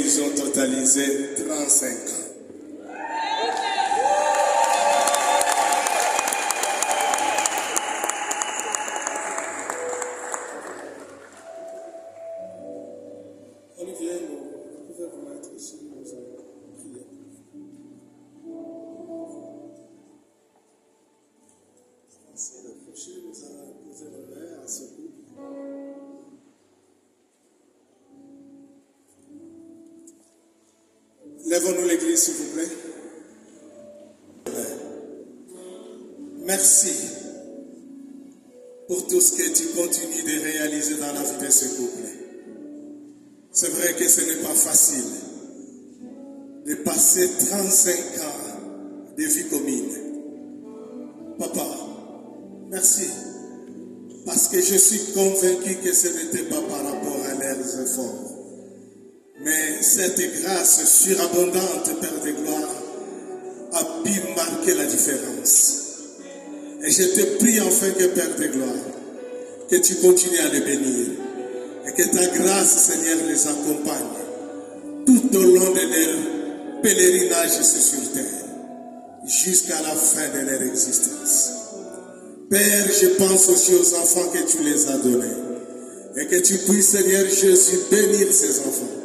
ils ont totalisé 35 ans. Olivier, vous pouvez vous mettre ici, nous allons prier. Merci d'approcher, nous allons poser le verre à ce couple. Lèvons-nous l'église, s'il vous plaît. Merci pour tout ce que tu continues de réaliser dans la vie de ce couple. C'est vrai que ce n'est pas facile de passer 35 ans de vie commune. Papa, merci. Parce que je suis convaincu que ce n'était pas par rapport à leurs efforts. Mais cette grâce surabondante, Père de gloire, a pu marquer la différence. Et je te prie enfin que, Père de gloire, que tu continues à les bénir. Et que ta grâce, Seigneur, les accompagne tout au long de leur pèlerinage sur terre, jusqu'à la fin de leur existence. Père, je pense aussi aux enfants que tu les as donnés. Et que tu puisses, Seigneur Jésus, bénir ces enfants.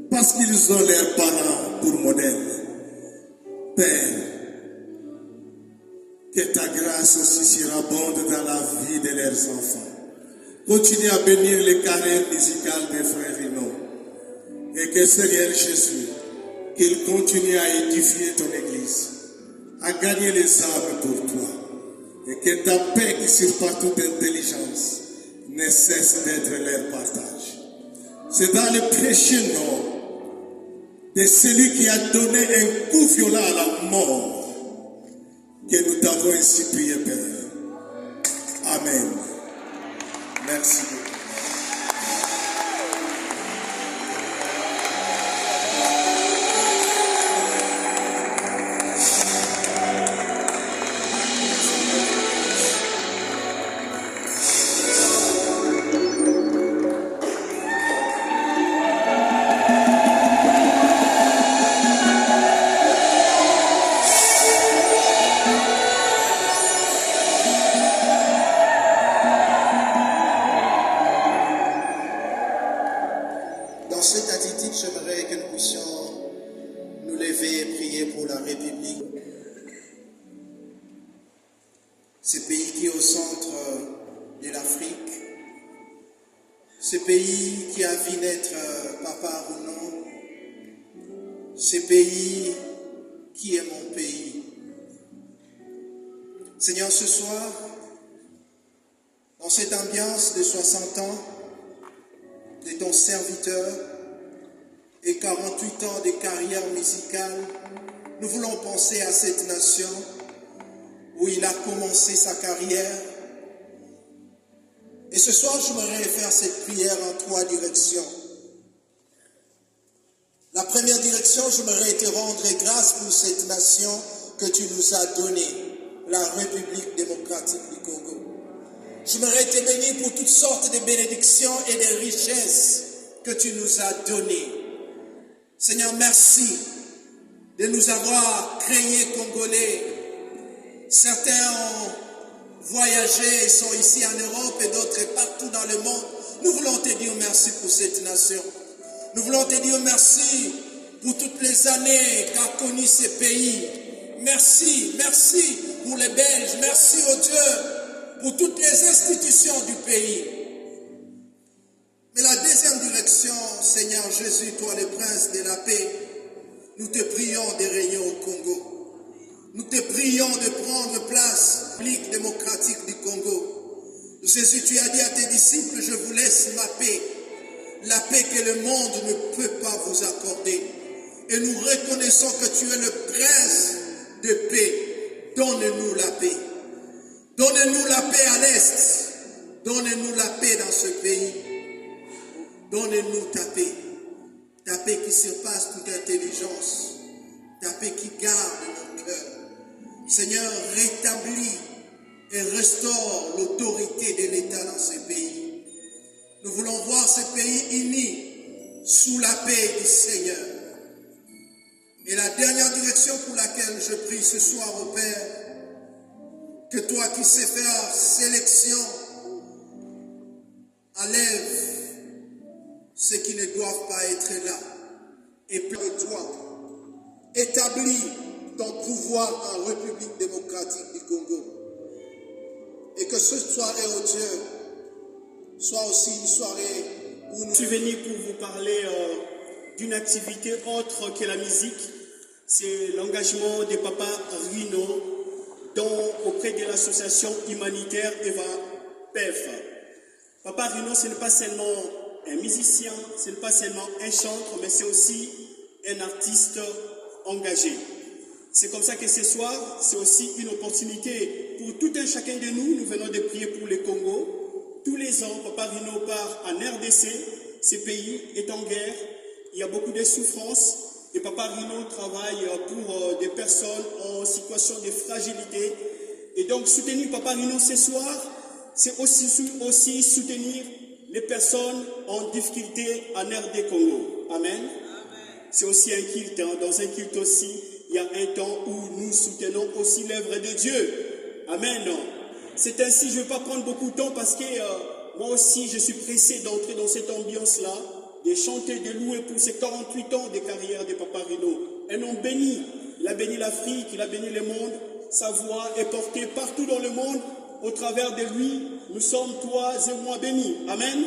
Parce qu'ils ont leurs parents pour modèle. Père, que ta grâce aussi surabonde dans la vie de leurs enfants. Continue à bénir les carrières musicales des frères Rino. Et que Seigneur Jésus, qu'il continue à édifier ton Église, à gagner les âmes pour toi. Et que ta paix qui surpasse toute intelligence ne cesse d'être leur partage. C'est dans le précieux nom de celui qui a donné un coup violent à la mort que nous t'avons ainsi prié, Père. Amen. Merci beaucoup. Ce pays qui a vu naître Papa Arnaud, ce pays qui est mon pays. Seigneur, ce soir, dans cette ambiance de 60 ans de ton serviteur et 48 ans de carrière musicale, nous voulons penser à cette nation où il a commencé sa carrière. Et ce soir, j'aimerais faire cette prière en 3 directions. La première direction, j'aimerais te rendre grâce pour cette nation que tu nous as donnée, la République démocratique du Congo. J'aimerais te bénir pour toutes sortes de bénédictions et de richesses que tu nous as données. Seigneur, merci de nous avoir créés Congolais. Certains ont voyagé et sont ici en Europe et d'autres partout dans le monde. Nous voulons te dire merci pour cette nation. Nous voulons te dire merci pour toutes les années qu'a connu ce pays. Merci, merci pour les Belges. Merci au Dieu pour toutes les institutions du pays. Mais la deuxième direction, Seigneur Jésus, toi le prince de la paix, nous te prions de régner au Congo. Nous te prions de prendre place, République démocratique du Congo. Jésus, tu as dit à tes disciples, je vous laisse ma paix. La paix que le monde ne peut pas vous accorder. Et nous reconnaissons que tu es le prince de paix. Donne-nous la paix. Donne-nous la paix à l'Est. Donne-nous la paix dans ce pays. Donne-nous ta paix. Ta paix qui surpasse toute intelligence. Ta paix qui garde nos cœurs. Seigneur, rétablis et restaure l'autorité de l'État dans ce pays. Nous voulons voir ce pays uni sous la paix du Seigneur. Et la dernière direction pour laquelle je prie ce soir au Père, que toi qui sais faire sélection, enlève ceux qui ne doivent pas être là. Et plein de toi, établis ton pouvoir en République démocratique du Congo. Et que ce soirée, oh Dieu, soit aussi une soirée où nous... Je suis venu pour vous parler d'une activité autre que la musique. C'est l'engagement de Papa Rino auprès de l'association humanitaire Eva PEF. Papa Rino, ce n'est pas seulement un musicien, ce n'est pas seulement un chanteur, mais c'est aussi un artiste engagé. C'est comme ça que ce soir, c'est aussi une opportunité pour tout un chacun de nous. Nous venons de prier pour le Congo. Tous les ans, Papa Rino part en RDC. Ce pays est en guerre. Il y a beaucoup de souffrances. Et Papa Rino travaille pour des personnes en situation de fragilité. Et donc, soutenir Papa Rino ce soir, c'est aussi soutenir les personnes en difficulté en RD Congo. Amen. C'est aussi un culte. Dans un culte aussi, il y a un temps où nous soutenons aussi l'œuvre de Dieu. Amen. C'est ainsi, je ne vais pas prendre beaucoup de temps parce que moi aussi, je suis pressé d'entrer dans cette ambiance-là, de chanter, de louer pour ces 48 ans de carrière de Papa Rino. Un homme béni. Il a béni l'Afrique, il a béni le monde. Sa voix est portée partout dans le monde. Au travers de lui, nous sommes, toi et moi, bénis. Amen.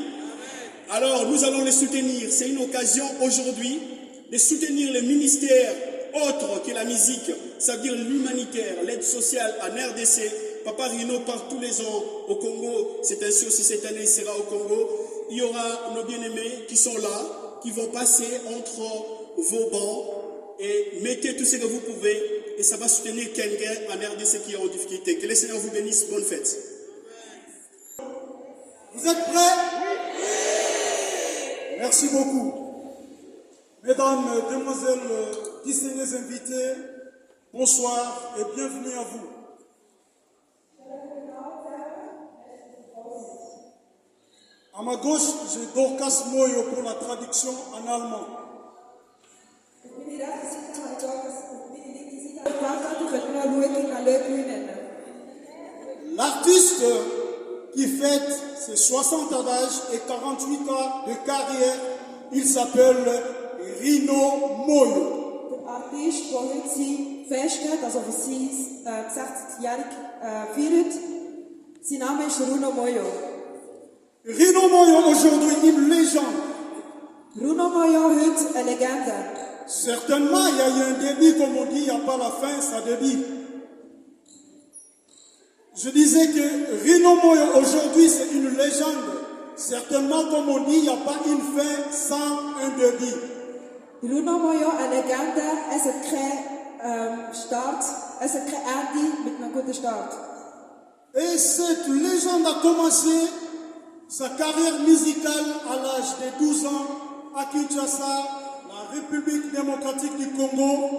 Alors, nous allons les soutenir. C'est une occasion aujourd'hui de soutenir les ministères autres que la musique, c'est-à-dire l'humanitaire, l'aide sociale en RDC. Papa Rino part tous les ans au Congo. C'est ainsi aussi cette année, il sera au Congo. Il y aura nos bien-aimés qui sont là, qui vont passer entre vos bancs et mettez tout ce que vous pouvez et ça va soutenir quelqu'un en RDC qui est en difficulté. Que le Seigneur vous bénisse. Bonne fête. Vous êtes prêts? Oui. Merci beaucoup. Mesdames, Demoiselles, distingués invités, bonsoir et bienvenue à vous. À ma gauche, j'ai Dorcas Moyo pour la traduction en allemand. L'artiste qui fête ses 60 ans d'âge et 48 ans de carrière, il s'appelle Rino Moyo. Der Artist, der heute sein Festgeht, also für sein 60-jährig feiert, sein Name ist Rino Moyo. Rino Moyo, aujourd'hui, une légende. Rino Moyo, heute eine Legende. Certainement, il y a eu un début, comme on dit, il n'y a pas la fin, ça débute. Je disais que Rino Moyo, aujourd'hui, c'est une légende. Certainement, comme on dit, il n'y a pas une fin sans un début. Rino Moyo, eine Legende, es hat keinen Start, es hat kein Ende mit einem guten Start. Et cette légende a commencé sa carrière musicale à l'âge de 12 ans à Kinshasa, la République démocratique du Congo,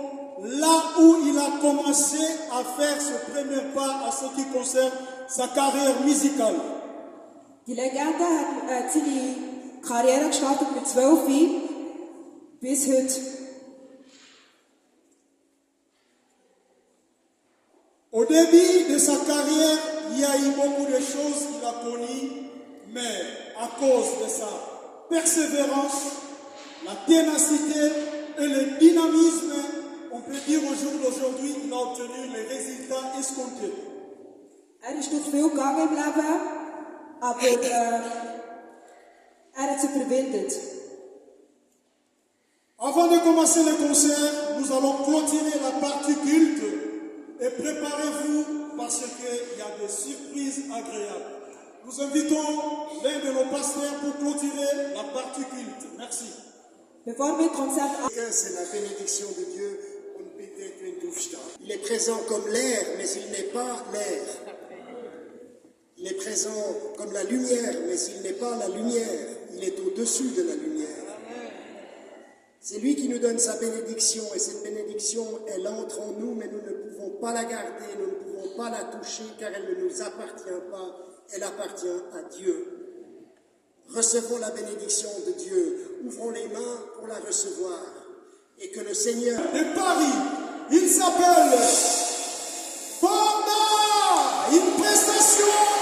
là où il a commencé à faire ce premier pas à ce qui concerne sa carrière musicale. Die Legende hat seine Karriere gestartet mit 12 bis heute. Au début de sa carrière, il y a eu beaucoup de choses qu'il a connues, mais à cause de sa persévérance, la ténacité et le dynamisme, on peut dire au jour d'aujourd'hui, il a obtenu les résultats escomptés. Ist durch viel gegangen im Leben, aber hat es überwindet. Avant de commencer le concert, nous allons clôturer la partie culte et préparez-vous parce qu'il y a des surprises agréables. Nous invitons l'un de nos pasteurs pour clôturer la partie culte. Merci. Bevor wir Konzert C'est la bénédiction de Dieu. Il est présent comme l'air, mais il n'est pas l'air. Il est présent comme la lumière, mais il n'est pas la lumière. Il est au-dessus de la lumière. C'est lui qui nous donne sa bénédiction, et cette bénédiction, elle entre en nous, mais nous ne pouvons pas la garder, nous ne pouvons pas la toucher, car elle ne nous appartient pas, elle appartient à Dieu. Recevons la bénédiction de Dieu. Ouvrons les mains pour la recevoir. Et que le Seigneur... De Paris, il s'appelle Forna, une prestation